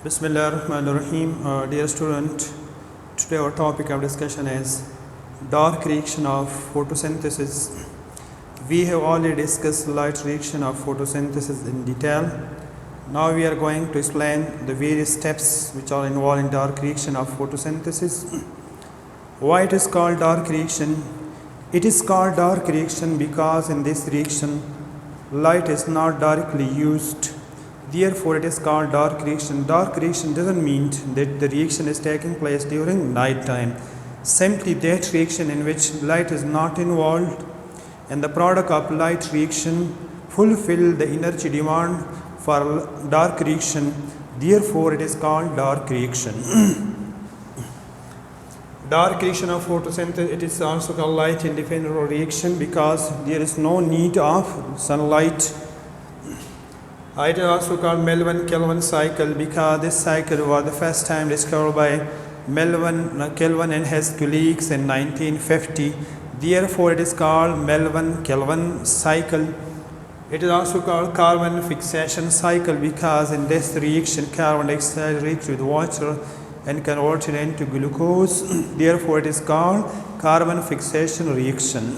Bismillahirrahmanirrahim. Dear student, today our topic of discussion is dark reaction of photosynthesis. We have already discussed light reaction of photosynthesis in detail. Now we are going to explain the various steps which are involved in dark reaction of photosynthesis. Why it is called dark reaction? It is called dark reaction because in this reaction light is not directly used. Therefore, it is called dark reaction. Dark reaction doesn't mean that the reaction is taking place during night time. Simply that reaction in which light is not involved and the product of light reaction fulfill the energy demand for dark reaction. Therefore, it is called dark reaction. Dark reaction of photosynthesis, it is also called light independent reaction because there is no need of sunlight. It is also called Kelvin cycle because this cycle was the first time discovered by Kelvin and his colleagues in 1950. Therefore, it is called Kelvin cycle. It is also called carbon fixation cycle because in this reaction carbon dioxide reacts with water and converted into glucose. Therefore, it is called carbon fixation reaction.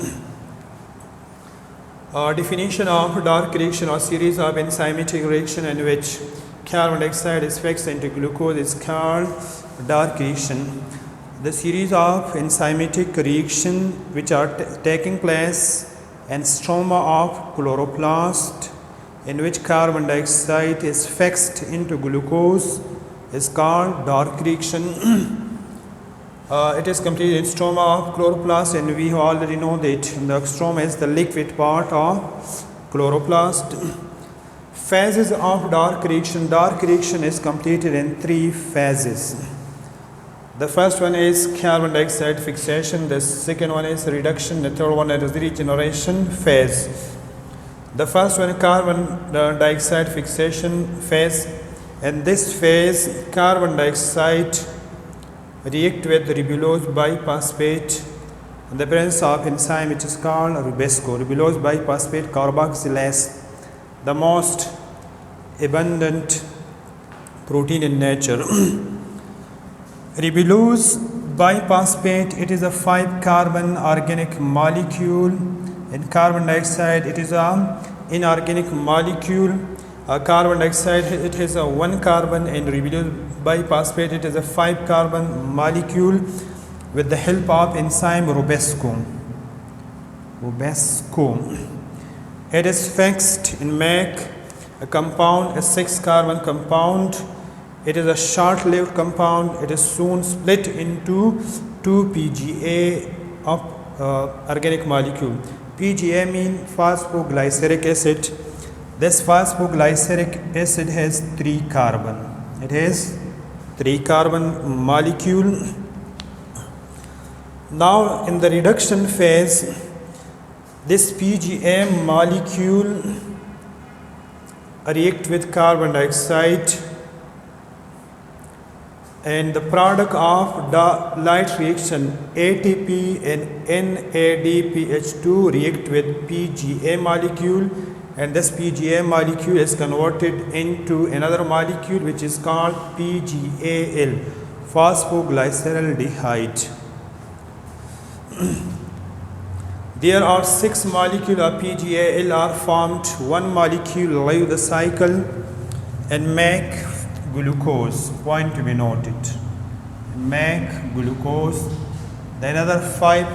Definition of dark reaction or series of enzymatic reaction in which carbon dioxide is fixed into glucose is called dark reaction. The series of enzymatic reaction which are taking place in stroma of chloroplast in which carbon dioxide is fixed into glucose is called dark reaction. It is completed in stroma of chloroplast, and we already know that the stroma is the liquid part of chloroplast. Phases of dark reaction. Dark reaction is completed in 3 phases. The first one is carbon dioxide fixation, the second one is reduction, the third one is regeneration phase. The first one is carbon dioxide fixation phase. In this phase, carbon dioxide react with ribulose biphosphate in the presence of enzyme which is called ribosco. Ribulose biphosphate carboxylase, the most abundant protein in nature. Ribulose biphosphate, it is a 5-carbon organic molecule. In carbon dioxide, it is an inorganic molecule. Carbon dioxide, it has a 1 carbon, and ribulose biphosphate, it is a 5-carbon molecule with the help of enzyme ribosco. It is fixed and make a compound, a 6-carbon compound. It is a short-lived compound. It is soon split into 2 PGA of organic molecule. PGA means phosphoglyceric acid. This phosphoglyceric acid has 3 carbon. It has 3 carbon molecule. Now in the reduction phase, this PGA molecule react with carbon dioxide, and the product of the light reaction ATP and NADPH2 react with PGA molecule, and this PGA molecule is converted into another molecule which is called PGAL, phosphoglyceraldehyde. There are 6 molecules of PGAL are formed. 1 molecule leave the cycle and make glucose. Point to be noted. Make glucose. The another 5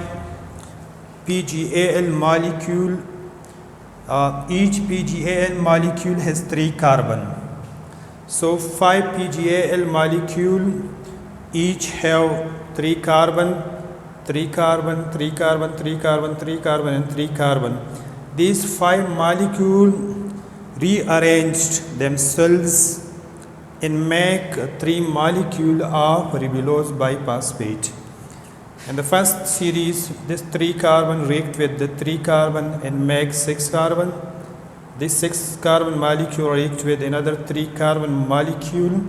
PGAL molecule. Each PGAL molecule has 3 carbon. So 5 PGAL molecule each have 3 carbon, 3 carbon, 3 carbon, 3 carbon, 3 carbon, and 3 carbon. These 5 molecules rearranged themselves and make 3 molecule of ribulose biphosphate. In the first series, this 3 carbon react with the 3 carbon and make 6 carbon. This 6 carbon molecule react with another 3 carbon molecule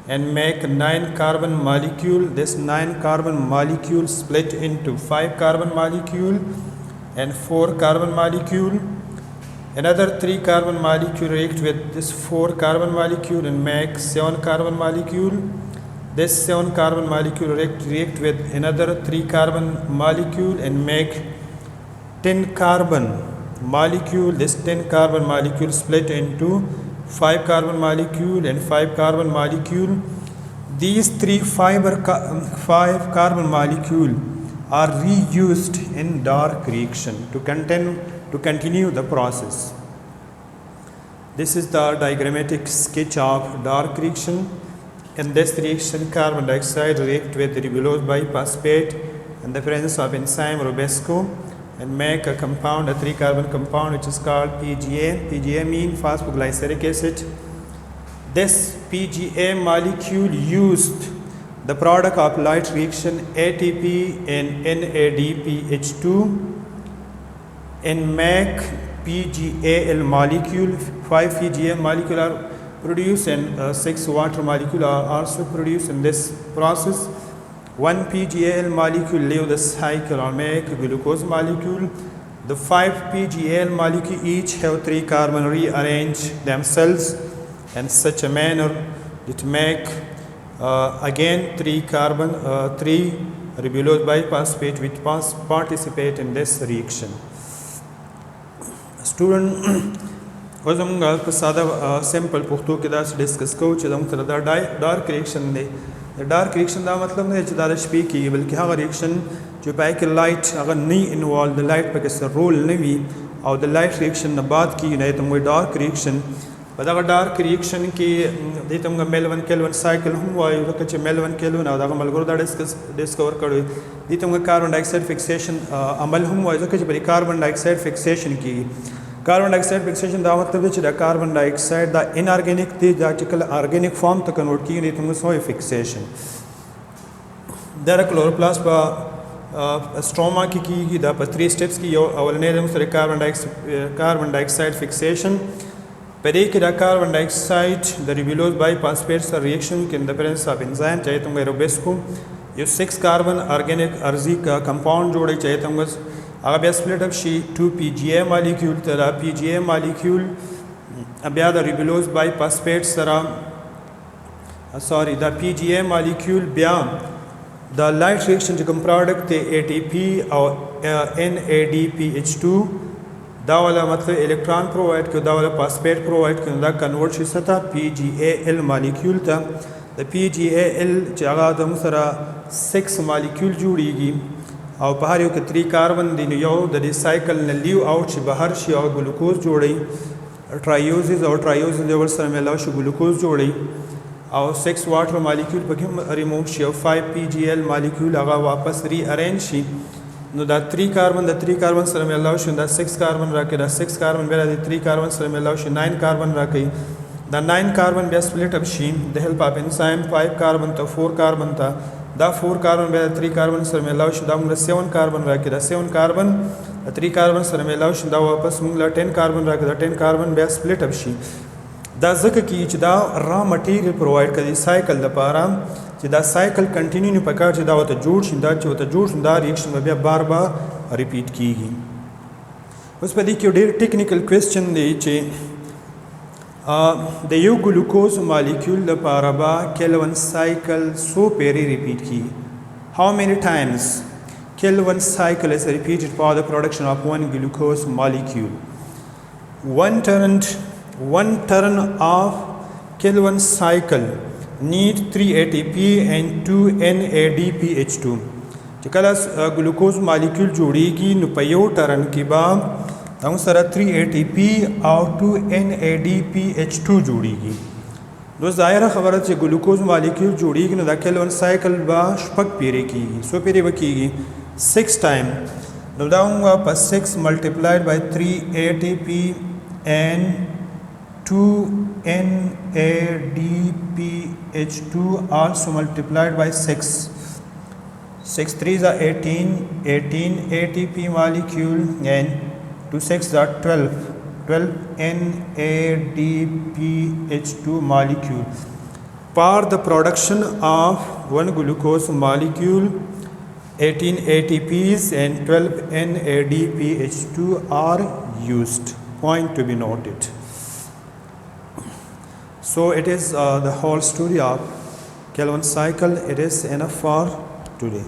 and make 9 carbon molecule. This 9 carbon molecule split into 5 carbon molecule and 4 carbon molecule. Another 3 carbon molecule react with this 4 carbon molecule and make 7 carbon molecule. This 7 carbon molecule react with another 3 carbon molecule and make 10 carbon molecule. This 10 carbon molecule split into 5 carbon molecule and 5 carbon molecule. These 5 carbon molecule are reused in dark reaction to continue the process. This is the diagrammatic sketch of dark reaction. In this reaction, carbon dioxide react with ribulose biphosphate in the presence of enzyme Robesco and make a compound, a 3 carbon compound, which is called PGA. PGA means phosphoglyceric acid. This PGA molecule used the product of light reaction ATP and NADPH2 and make PGAL molecule. 5 PGA molecule are produced and 6 water molecule are also produced in this process. 1 PGAL molecule leave the cycle or make glucose molecule. The 5 PGAL molecule each have 3 carbon rearrange themselves in such a manner that make again 3 carbon 3 ribulose biphosphate which participate in this reaction. Student اوس موږ په ساده سمپل پښتو کې دا ډسکس کوو چې زموږ سره دا ډارک ریاکشن دی. د ډارک ریاکشن دا مطلب نه دی چې دا د شپې کېږي، بلکې هغه ریاکشن چې پای کې لایټ هغه نه انوالو، د لایټ پکې څه رول نه وي او د لایټ ریاکشن نه بعد کېږي، نه ته موږ ډارک ریاکشن. په دغه ډارک ریاکشن کې دې ته موږ میلون کیلون سایکل هم وایو، ځکه چې میلون کیلون او دغه ملګرو دا ډسکور کړی. دې ته موږ کاربن ډای اکساید فکسیشن عمل هم وایو، ځکه چې په کاربن ډای اکساید فکسیشن کېږي. کاربن ډای اکساید فکسیشن دا مطلب دی چې د کاربن ډای اکساید دا ان ارګینیک دی، دا چې کله ارګینیک فارم ته کنورټ کېږي دې ته موږ وایو فکسیشن. دا د کلوروپلاست په سټروما کې کېږي. دا په 3 سټیپس کې یو اولنی د سره کاربن ډای اکساید فکسیشن. په دې کې دا کاربن ډای اکساید د ریبولوز بایفاسفیټ سره ریاکشن کې د پرنس اف انزایم چې ته موږ روبیسکو یو 6 کاربن ارګینیک ارزي کمپاوند جوړي چې ته موږ هغه بیا سپلیټ اپ شي 2 PGA مالیکول ته. دا PGA مالیکول بیا د ریبولوز بایفاسفیټ سره دا PGA مالیکول بیا د لایټ ریاکشن چې کوم پروډکټ دی ATP او NADPH2 دا والا مطلب الکترون پرووایډ کړي، دا والا فاسفیټ پرووایډ کړي، دا کنورټ شي ستا PGAL مالیکول ته. د PGAL چې هغه د سره 6 مالیکول جوړیږي او په هر یو کې 3 کاربن دی، نو یو د دې سایکل نه لیو آوټ شي بهر شي او ګلوکوز جوړي، ټرایوزز او ټرایوزز ور سره ملاو شي ګلوکوز جوړي او 6 واټر مالیکول پکې هم ریموو شي او 5 PGL مالیکول هغه واپس ری ارینج شي. نو دا 3 کاربن د 3 کاربن سره ملاو شي، دا 6 کاربن راکړي، دا 6 کاربن بیا د 3 کاربن سره ملاو شي 9 کاربن راکړي. دا 9 کاربن بیا سپلیټ اپ شي د هیلپ اف انزایم 5 کاربن ته 4 کاربن ته، دا 4 کاربن بیا 3 کاربن سره ملاو شي، دا موږ 7 کاربن راکړي، دا 7 کاربن 3 کاربن سره ملاو شي، دا واپس موږ 10 کاربن راکړي، دا 10 کاربن بیا سپلیټ اپ شي. دا ځکه کې چې دا را مټیریل پرووایډ کوي سایکل لپاره چې دا سایکل کنټینیو نه پکار چې دا وته جوړ شي، دا چې وته جوړ شي دا ریاکشن بیا بار بار ریپیټ کیږي. اوس په دې کې ډېر ټیکنیکل کوېسچن دی چې د یو ګلوکوز مالیکول لپاره به کیلون سایکل سو پیری ریپیټ کیږي. How many times Kelvin cycle is repeated for the production of one glucose molecule? One turn of Kelvin cycle need 3 ATP and 2 NADPH2. چې کله ګلوکوز مالیکول جوړیږي نو په یو ټرن کې به هم سره 3 ATP او 2 NADPH2 جوړیږي. نو ظاهره خبره چې ګلوکوز مالیکول جوړیږي نو دا کیلون سایکل به شپږ پیری کیږي، سو پیری به کیږي 6 ټایم. نو دا هم په 6 ملټیپلایډ بای 3 ATP and 2 NADPH2 also multiplied by 6. 6 3s are 18 ATP molecule and 2 6 are 12 NADPH2 molecule. For the production of one glucose molecule, 18 ATPs and 12 NADPH2 are used. point to be noted. So it is the whole story of Calvin cycle. It is enough for today.